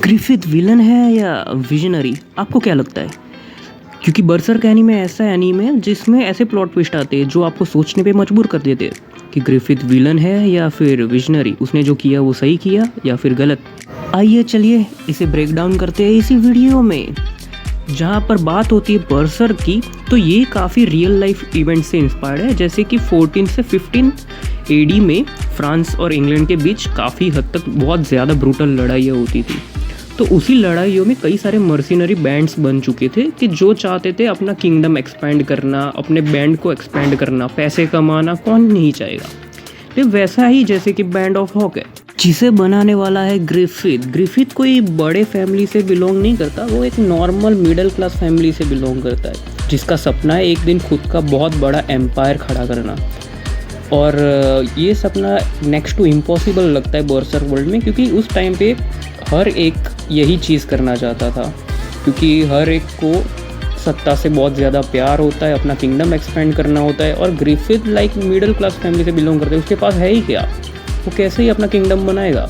Griffith villain है या visionary, आपको क्या लगता है? क्योंकि बरसर्क एनीमे ऐसा एनीमे है जिसमें ऐसे प्लॉट ट्विस्ट आते हैं जो आपको सोचने पे मजबूर कर देते हैं कि ग्रिफिथ विलन है या फिर विजनरी, उसने जो किया वो सही किया या फिर गलत। आइए चलिए इसे ब्रेक डाउन करते हैं इसी वीडियो में। जहाँ पर बात होती है बरसर्क की, तो ये काफ़ी रियल लाइफ इवेंट से इंस्पायर्ड है। जैसे कि 14 से 15 एडी में फ्रांस और इंग्लैंड के बीच काफ़ी हद तक बहुत ज़्यादा ब्रूटल लड़ाइयाँ होती थी। तो उसी लड़ाइयों में कई सारे मर्सिनरी बैंड्स बन चुके थे कि जो चाहते थे अपना किंगडम एक्सपैंड करना, अपने बैंड को एक्सपैंड करना, पैसे कमाना, कौन नहीं चाहेगा। ये वैसा ही जैसे कि बैंड ऑफ हॉक है, जिसे बनाने वाला है ग्रिफिथ। ग्रिफिथ कोई बड़े फैमिली से बिलोंग नहीं करता, वो एक नॉर्मल मिडिल क्लास फैमिली से बिलोंग करता है, जिसका सपना है एक दिन खुद का बहुत बड़ा एम्पायर खड़ा करना। और ये सपना नेक्स्ट टू इम्पॉसिबल लगता है बरसर्क वर्ल्ड में, क्योंकि उस टाइम पे हर एक यही चीज़ करना चाहता था, क्योंकि हर एक को सत्ता से बहुत ज़्यादा प्यार होता है, अपना किंगडम एक्सपेंड करना होता है। और Griffith like middle class family से बिलोंग करते हैं, उसके पास है ही क्या, वो कैसे ही अपना किंगडम बनाएगा।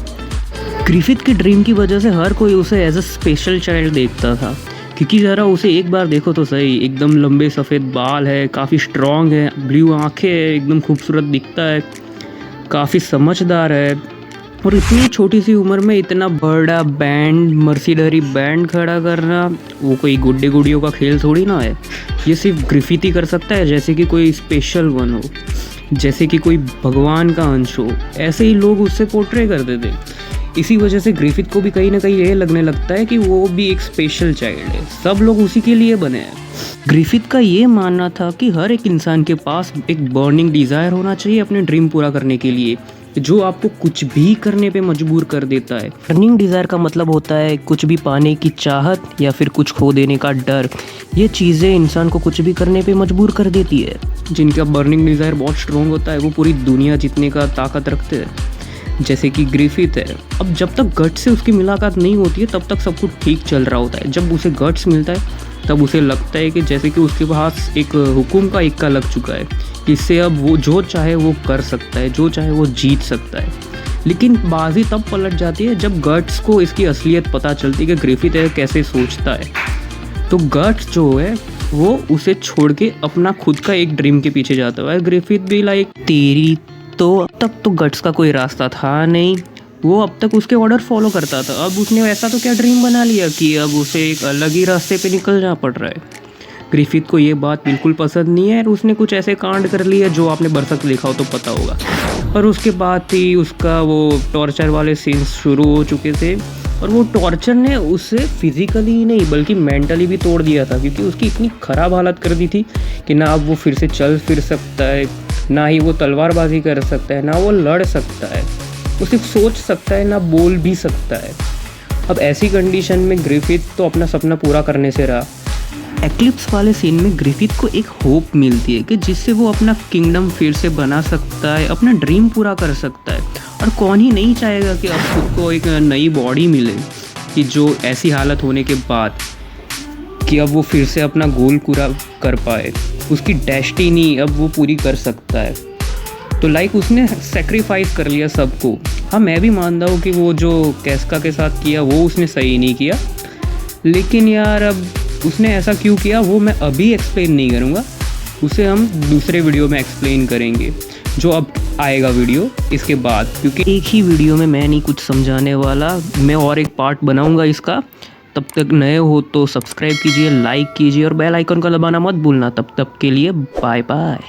ग्रिफिथ की ड्रीम की वजह से हर कोई उसे एज अ स्पेशल चाइल्ड देखता था, क्योंकि ज़रा उसे एक बार देखो तो सही, एकदम लंबे सफ़ेद बाल है, काफ़ी स्ट्रॉन्ग है, ब्लू आँखें है, एकदम खूबसूरत दिखता है, काफ़ी समझदार है। और इतनी छोटी सी उम्र में इतना बड़ा बैंड, मर्सिनरी बैंड खड़ा करना, वो कोई गुड्डे गुड़ियों का खेल थोड़ी ना है। ये सिर्फ ग्रिफिथ ही कर सकता है, जैसे कि कोई स्पेशल वन हो, जैसे कि कोई भगवान का अंश हो। ऐसे ही लोग उससे पोर्ट्रे करते थे। इसी वजह से ग्रिफिथ को भी कहीं ना कहीं ये लगने लगता है कि वो भी एक स्पेशल चाइल्ड है, सब लोग उसी के लिए बने हैं। ग्रिफिथ का ये मानना था कि हर एक इंसान के पास एक बर्निंग डिज़ायर होना चाहिए अपने ड्रीम पूरा करने के लिए, जो आपको कुछ भी करने पे मजबूर कर देता है। बर्निंग डिज़ायर का मतलब होता है कुछ भी पाने की चाहत या फिर कुछ खो देने का डर। ये चीज़ें इंसान को कुछ भी करने पे मजबूर कर देती है। जिनका बर्निंग डिज़ायर बहुत स्ट्रॉन्ग होता है वो पूरी दुनिया जीतने का ताकत रखते हैं, जैसे कि ग्रिफिथ है। अब जब तक गट्स से उसकी मुलाकात नहीं होती है तब तक सब कुछ ठीक चल रहा होता है। जब उसे गट्स मिलता है तब उसे लगता है कि जैसे कि उसके पास एक हुक्म का इक्का लग चुका है, इससे अब वो जो चाहे वो कर सकता है, जो चाहे वो जीत सकता है। लेकिन बाजी तब पलट जाती है जब गट्स को इसकी असलियत पता चलती है कि ग्रिफिथ है कैसे सोचता है। तो गट्स जो है वो उसे छोड़ के अपना खुद का एक ड्रीम के पीछे जाता है। ग्रिफिथ भी लाइक तेरी तो तब तो गट्स का कोई रास्ता था नहीं, वो अब तक उसके ऑर्डर फॉलो करता था। अब उसने ऐसा तो क्या ड्रीम बना लिया कि अब उसे एक अलग ही रास्ते पे निकलना पड़ रहा है। ग्रिफिथ को ये बात बिल्कुल पसंद नहीं है और उसने कुछ ऐसे कांड कर लिए जो आपने बरसर्क देखा हो तो पता होगा। और उसके बाद ही उसका वो टॉर्चर वाले सीन्स शुरू हो चुके थे, और वो टॉर्चर ने उसे फिजिकली ही नहीं बल्कि मेंटली भी तोड़ दिया था, क्योंकि उसकी इतनी ख़राब हालत कर दी थी कि ना अब वो फिर से चल फिर सकता है, ना ही वो तलवारबाजी कर सकता है, ना वो लड़ सकता है, वो सिर्फ सोच सकता है, ना बोल भी सकता है। अब ऐसी कंडीशन में ग्रिफिथ तो अपना सपना पूरा करने से रहा। एक्लिप्स वाले सीन में ग्रिफिथ को एक होप मिलती है कि जिससे वो अपना किंगडम फिर से बना सकता है, अपना ड्रीम पूरा कर सकता है। और कौन ही नहीं चाहेगा कि अब खुद को एक नई बॉडी मिले, कि जो ऐसी हालत होने के बाद कि अब वो फिर से अपना गोल पूरा कर पाए, उसकी डेस्टिनी अब वो पूरी कर सकता है। तो लाइक उसने सेक्रीफाइस कर लिया सबको। हाँ, मैं भी मानता हूँ कि वो जो कैस्का के साथ किया वो उसने सही नहीं किया, लेकिन यार अब उसने ऐसा क्यों किया वो मैं अभी एक्सप्लेन नहीं करूँगा, उसे हम दूसरे वीडियो में एक्सप्लेन करेंगे, जो अब आएगा वीडियो इसके बाद। क्योंकि एक ही वीडियो में मैं नहीं कुछ समझाने वाला, मैं और एक पार्ट बनाऊँगा इसका। तब तक नए हो तो सब्सक्राइब कीजिए, लाइक कीजिए और बेल आइकन का दबाना मत भूलना। तब तक के लिए बाय बाय।